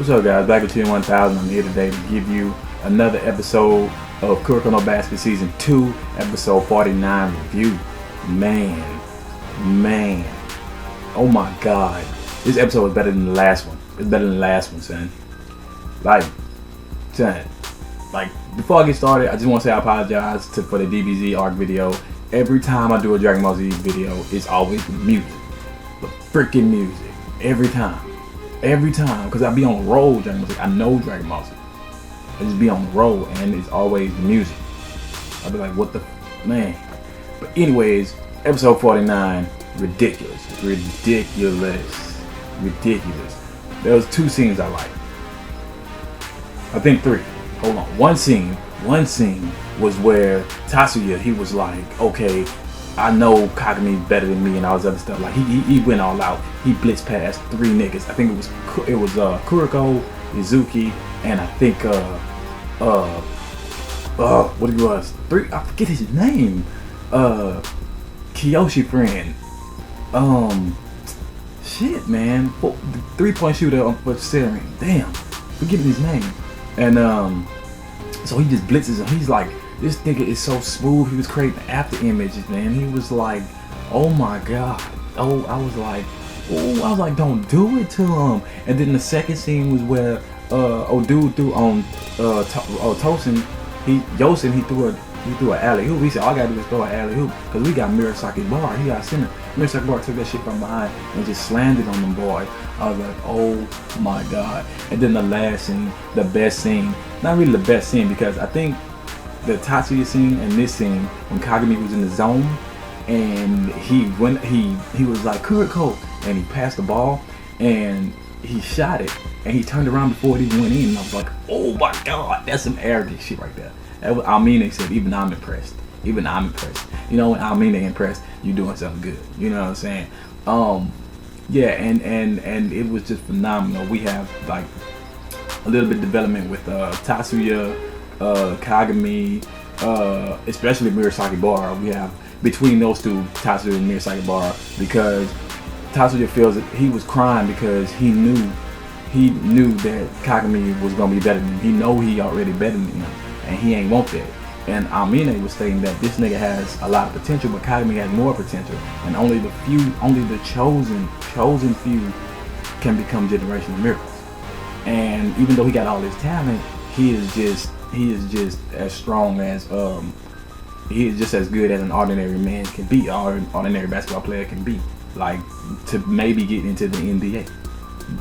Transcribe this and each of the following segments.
What's up, guys? Back with you in 1000. I'm here today to give you another episode of Kuroko no Basket Season 2, Episode 49 review. Man. Oh my God. This episode is better than the last one. It's better than the last one, son. Before I get started, I just want to say I apologize for the DBZ arc video. Every time I do a Dragon Ball Z video, it's always the music. The freaking music. Every time, because I be on the road, Dragon Ball Z. I know Dragon Ball Z. I just be on the road, and it's always the music. I'll be like, what the man? But anyways, episode 49, ridiculous. There was two scenes I liked. I think three. Hold on. One scene was where Tatsuya, he was like, okay, I know Kagami better than me and all this other stuff. Like he went all out. He blitzed past three niggas. I think it was Kuroko, Izuki, and I think what it was, three, I forget his name. Kiyoshi friend. Shit, man. 3-point shooter for Seren. Damn, forgetting his name. And so he just blitzes him. He's like, this nigga is so smooth. He was creating after images, man. He was like, oh my God. Oh, I was like, don't do it to him. And then the second scene was where dude threw on Tosin. Yosin, he threw an alley hoop. He said, all I gotta do is throw an alley hoop, because we got Murasaki Bar. He got center. Murasaki Bar took that shit from behind and just slammed it on them boys. I was like, oh my God. And then the last scene, the best scene. Not really the best scene, because I think the Tatsuya scene and this scene, when Kagami was in the zone and he was like, Kuroko, and he passed the ball and he shot it and he turned around before it even went in, and I was like, oh my God, that's some arrogant shit right there. Almine said, even I'm impressed. You know, when Almine impressed, you doing something good. You know what I'm saying? Yeah, and it was just phenomenal. We have like a little bit of development with Tatsuya, Kagami, especially Murasaki Bar. We have between those two, Tatsuya and Murasaki Bar, because Tatsuya feels that he was crying because he knew that Kagami was gonna be better than him. He know he already better than him, and he ain't want that. And Almine was saying that this nigga has a lot of potential, but Kagami has more potential, and only the chosen few can become generational miracles. And even though he got all this talent, he is just as strong as he is just as good as an ordinary man can be, or an ordinary basketball player can be, like to maybe get into the NBA.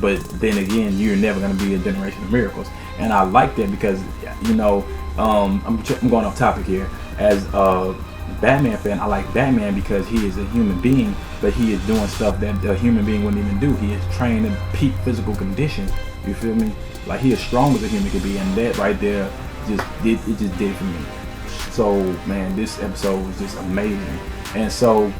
But then again, you're never gonna be a generation of miracles, and I like that because, you know, I'm going off topic here. As a Batman fan, I like Batman because he is a human being, but he is doing stuff that a human being wouldn't even do. He is trained in peak physical condition. You feel me? Like, he is strong as a human could be, and that right there just did it for me. So man, this episode was just amazing. And so,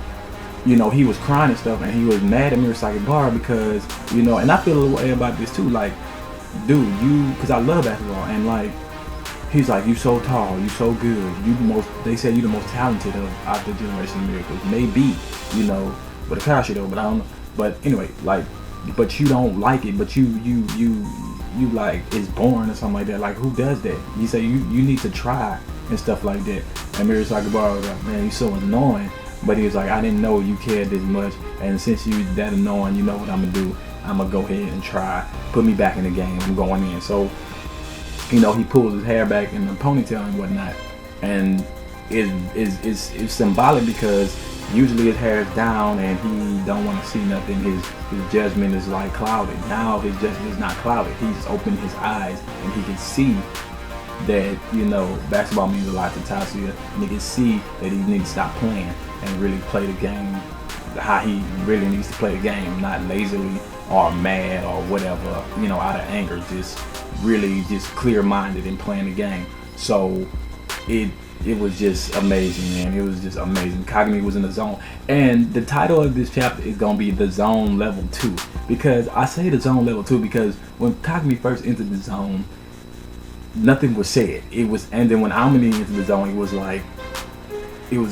you know, he was crying and stuff, and he was mad at Murasaki Bar because, you know, and I feel a little way about this too. Like, dude, because I love basketball, and like, he's like, you so tall, you so good, they say you the most talented of the generation of miracles. Maybe, you know, but Akashi though, but I don't know. But anyway, like, but you don't like it, but you like, it's boring or something like that. Like, who does that? You say you need to try and stuff like that. And Murasaki Bar was like, man, you so annoying. But he was like, I didn't know you cared this much, and since you that annoying, you know what I'm gonna do? I'm gonna go ahead and try. Put me back in the game. I'm going in. So, you know, he pulls his hair back in the ponytail and whatnot, and it's symbolic because usually his hair is down and he don't want to see nothing. His judgment is like clouded. Now his judgment is not clouded. He's opened his eyes and he can see that, you know, basketball means a lot to Tatsuya, and he can see that he needs to stop playing and really play the game how he really needs to play the game, not lazily or mad or whatever, you know, out of anger, just really just clear-minded in playing the game. So it was just amazing, man. It was just amazing. Kagami was in the zone, and the title of this chapter is gonna be The Zone Level 2, because I say The Zone Level 2 because when Kagami first entered the zone, nothing was said. And then when Amine entered the zone, it was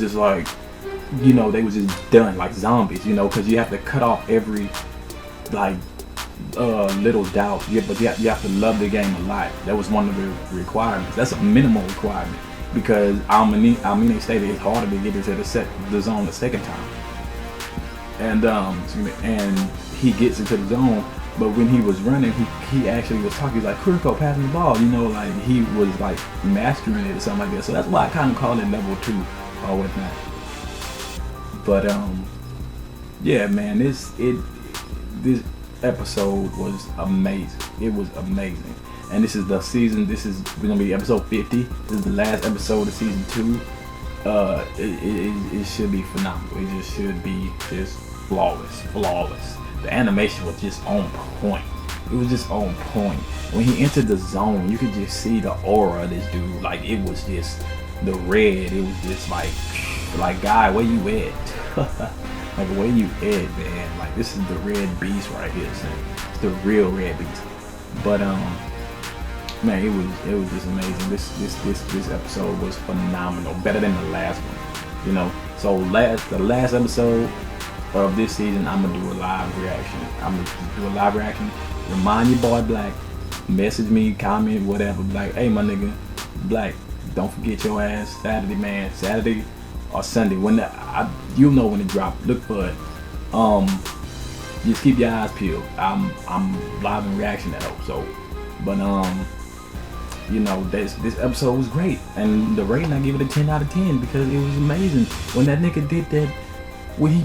just like, you know, they was just done like zombies, you know, because you have to cut off every like little doubt. But you have to love the game a lot. That was one of the requirements. That's a minimal requirement because Almine stated it's harder to get into the zone the second time. And he gets into the zone, but when he was running, he actually was talking. He's like, Kuroko passing the ball, like he was like mastering it or something like that. So that's why I kind of call it level 2 or whatnot. But yeah, man, this episode was amazing. It was amazing, and this is the season. This is gonna be episode 50. This is the last episode of season 2. It should be phenomenal. It just should be just flawless. The animation was just on point. It was just on point. When he entered the zone, you could just see the aura of this dude. Like it was just the red. It was just like guy, where you at? Like where you at, man? Like this is the red beast right here. So it's the real red beast. But man, it was just amazing. This episode was phenomenal. Better than the last one. So the last episode of this season, I'm gonna do a live reaction. Remind your boy Black. Message me, comment, whatever. Like, hey my nigga, Black, don't forget your ass Saturday, man. Saturday or Sunday. You'll know when it drop. Look for it. Just keep your eyes peeled. I'm live in reaction to that. So, but this episode was great, and the rating I give it a 10 out of 10 because it was amazing when that nigga did that. When he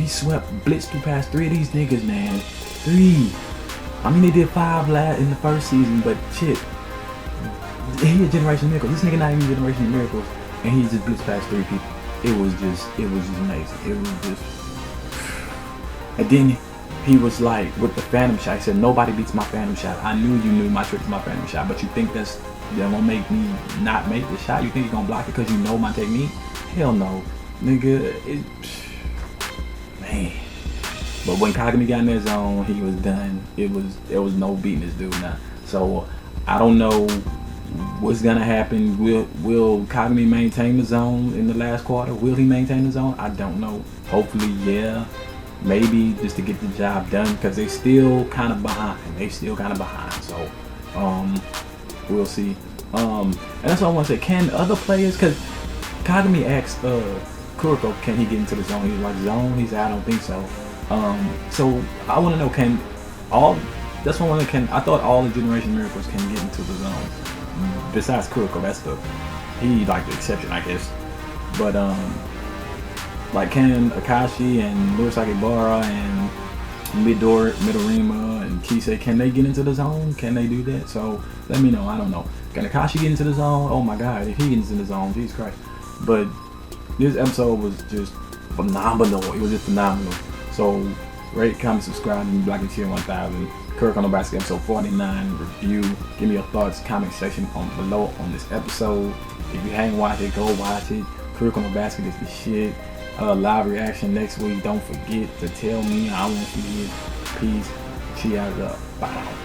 swept, blitzed through past 3 of these niggas, man. 3. I mean, they did 5 in the first season, but shit, he a Generation Miracle. This nigga not even Generation Miracles, and he just blitzed past 3 people. It was just amazing. It was just, and then he was like with the Phantom Shot. He said, "Nobody beats my Phantom Shot. I knew you knew my trick to my Phantom Shot, but you think that's gonna make me not make the shot? You think you're gonna block it because you know my technique? Hell no, nigga." Man. But when Kagami got in that zone, he was done. There was no beating this dude now. So I don't know what's gonna happen. Will Kagami maintain the zone in the last quarter? Will he maintain the zone? I don't know. Hopefully, yeah. Maybe just to get the job done because they still kind of behind. So we'll see. And that's what I want to say. Can other players? Because Kagami asked Kuroko, can he get into the zone? He was like, zone? He said, I don't think so. So I want to know, I thought all the Generation Miracles can get into the zone. Besides Kuroko, he like the exception, I guess. But like can Akashi and Murasaki and Midorima and Kisei, can they get into the zone? Can they do that? So let me know. I don't know. Can Akashi get into the zone? Oh my god, if he gets into the zone, Jesus Christ. But this episode was just phenomenal. It was just phenomenal. So rate, comment, subscribe, and Black and Cheer 1000. Kuroko no Basket episode 49 review. Give me your thoughts, comment section below on this episode. If you haven't watched it, go watch it. Kuroko no Basket is the shit. Live reaction next week. Don't forget to tell me. I won't forget. Peace. Cheers up. Bye.